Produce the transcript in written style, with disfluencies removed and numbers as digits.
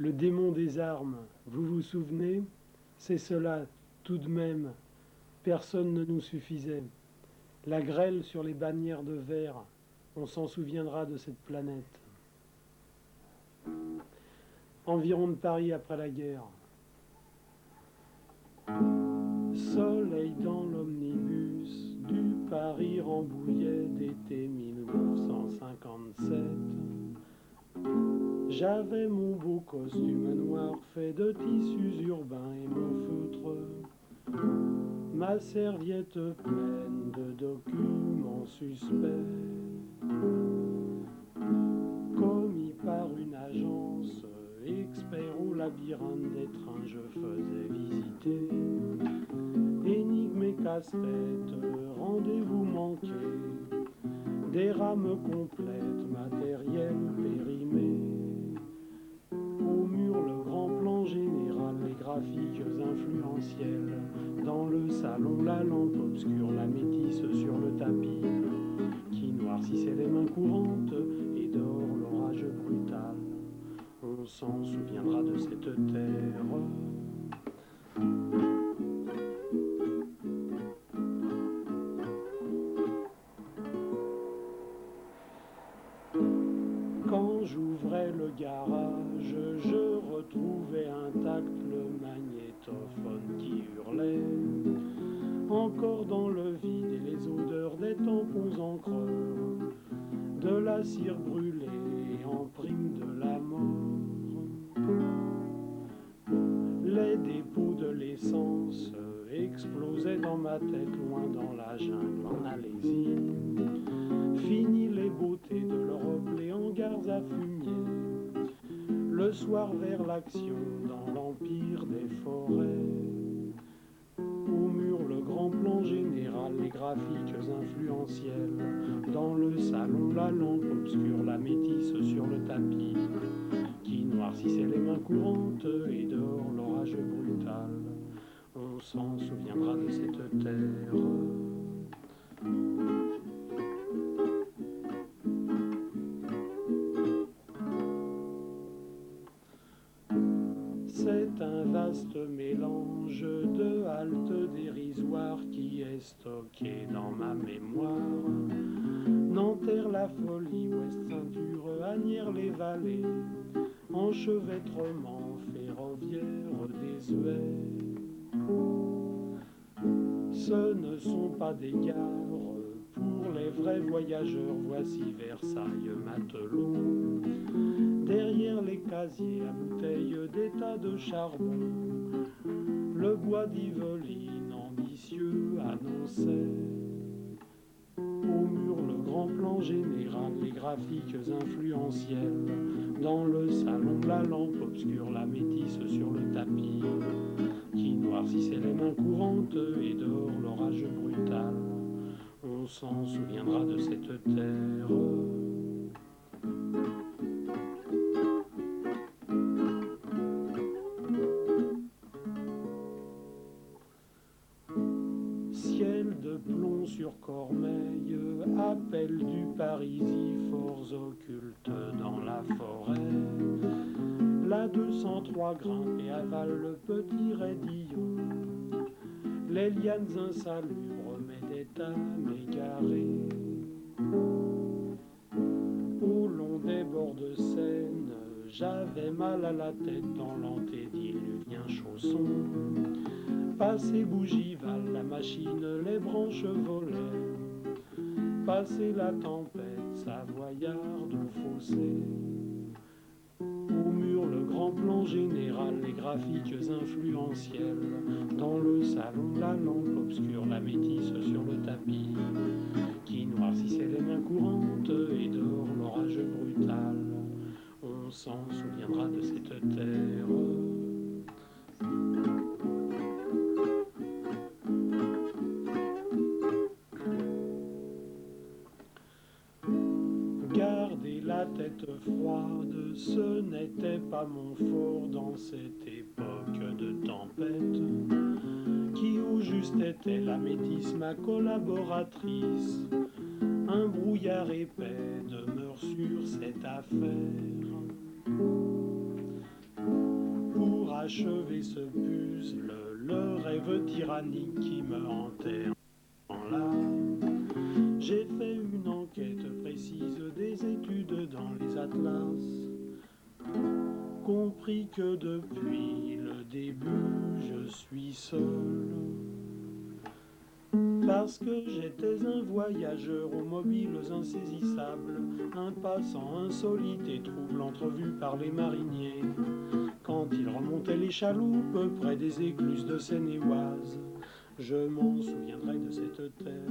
Le démon des armes, vous vous souvenez? C'est cela, tout de même. Personne ne nous suffisait. La grêle sur les bannières de verre, on s'en souviendra de cette planète. Environ de Paris après la guerre. Soleil dans l'omnibus du Paris Rambouillet d'été 1957. J'avais mon beau costume noir fait de tissus urbains et mon feutre, ma serviette pleine de documents suspects, commis par une agence, expert au labyrinthe des trains, je faisais visiter énigmes et casse-tête, rendez-vous manqués, des rames complètes, matériel périmé. Au mur, le grand plan général, les graphiques influentiels. Dans le salon, la lampe obscure, la métisse sur le tapis, qui noircissait les mains courantes et dehors l'orage brutal. On s'en souviendra de cette terre. Quand j'ouvrais le garage, je retrouvais intact le magnétophone qui hurlait. Encore dans le vide et les odeurs des tampons encreurs, de la cire brûlée en prime de la mort. Les dépôts de l'essence explosaient dans ma tête, loin dans la jungle en Alésie. Fini les beautés de l'Europe, les hangars à fumier. Le soir vers l'action dans l'empire des forêts. Au mur, le grand plan général, les graphiques influentiels. Dans le salon, la lampe obscure, la métisse sur le tapis, qui noircissait les mains courantes et dehors l'orage brutal. On s'en souviendra de cette terre. C'est un vaste mélange de haltes dérisoires qui est stocké dans ma mémoire. Nanterre, la folie, ouest ceinture, Asnières-les-Vallées, enchevêtrement ferroviaire désuet. Ce ne sont pas des gares pour les vrais voyageurs, voici Versailles, Matelot. Derrière les casiers à bouteilles, des tas de charbon, le bois d'Yveline ambitieux annonçait. Au mur, le grand plan général, les graphiques influentiels. Dans le salon, la lampe obscure, la métisse sur le tapis, qui noircissait les mains courantes et dehors l'orage brutal. On s'en souviendra de cette terre. Ciel de plomb sur Cormeille, appel du Parisis, forts occultes dans la forêt. La 203 grimpe et avale le petit raidillon, les lianes insalubres, mais des tames égarées. Au long des bords de Seine, j'avais mal à la tête dans l'antédiluvien chausson. Passé Bougival, la machine, les branches volaient. Passé la tempête, savoyarde au fossé. Au mur, le grand plan général, les graphiques influentiels. Dans le salon, la lampe obscure, la métisse sur le tapis, qui noircissait les mains courantes et dehors l'orage brutal. On s'en souviendra de cette terre. Garder la tête froide, ce n'était pas mon fort dans cette époque de tempête, qui au juste était la métisse, ma collaboratrice. Un brouillard épais demeure sur cette affaire. achevé ce puzzle, le rêve tyrannique qui me hantait en là. J'ai fait une enquête précise des études dans les atlas, compris que depuis le début je suis seul. Parce que j'étais un voyageur aux mobiles insaisissables, un passant insolite et trouble entrevu par les mariniers. Quand ils remontaient les chaloupes près des écluses de Seine-et-Oise, je m'en souviendrai de cette terre